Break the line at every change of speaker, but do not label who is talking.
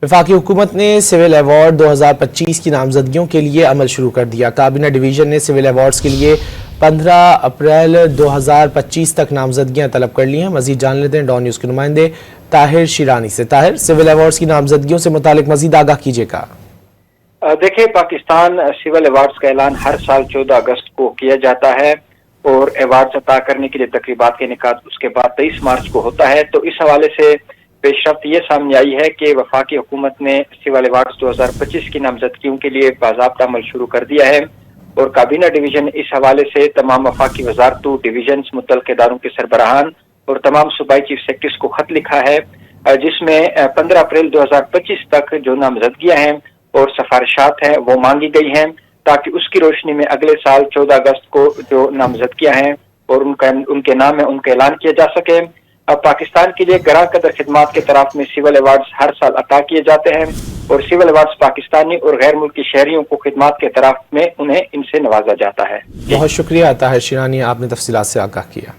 وفاقی حکومت نے سول ایوارڈ 2025 کی نامزدگیوں کے لیے عمل شروع کر دیا۔ کابینہ ڈویژن نے سول ایوارڈز کے لیے 15 اپریل 2025 تک نامزدگیاں طلب کر لی ہیں۔ مزید جان لیتے ہیں ڈان نیوز کے نمائندے طاہر شیرانی سے۔ طاہر، سول ایوارڈز کی نامزدگیوں سے متعلق مزید آگاہ کیجیے گا۔
دیکھیں، پاکستان سول ایوارڈز کا اعلان ہر سال 14 اگست کو کیا جاتا ہے اور ایوارڈز عطا کرنے کے لیے تقریبات کا انعقاد اس کے بعد 23 مارچ کو ہوتا ہے۔ تو اس حوالے سے پیش رفت یہ سامنے آئی ہے کہ وفاقی حکومت نے سول ایوارڈز 2025 کی نامزدگیوں کے لیے باضابطہ عمل شروع کر دیا ہے اور کابینہ ڈویژن اس حوالے سے تمام وفاقی وزارتوں، ڈویژنز، متعلقہ اداروں کے سربراہان اور تمام صوبائی چیف سیکرٹریز کو خط لکھا ہے، جس میں 15 اپریل 2025 تک جو نامزدگیاں ہیں اور سفارشات ہیں وہ مانگی گئی ہیں، تاکہ اس کی روشنی میں اگلے سال 14 اگست کو جو نامزدگیاں ہیں اور ان کے نام ہے ان کا اعلان کیا جا سکے۔ اب پاکستان کے لیے گراں قدر خدمات کے طرف میں سول ایوارڈز ہر سال عطا کیے جاتے ہیں اور سول ایوارڈز پاکستانی اور غیر ملکی شہریوں کو خدمات کے طرف میں ان سے نوازا جاتا ہے۔
بہت شکریہ طاہر شیرانی، آپ نے تفصیلات سے آگاہ کیا۔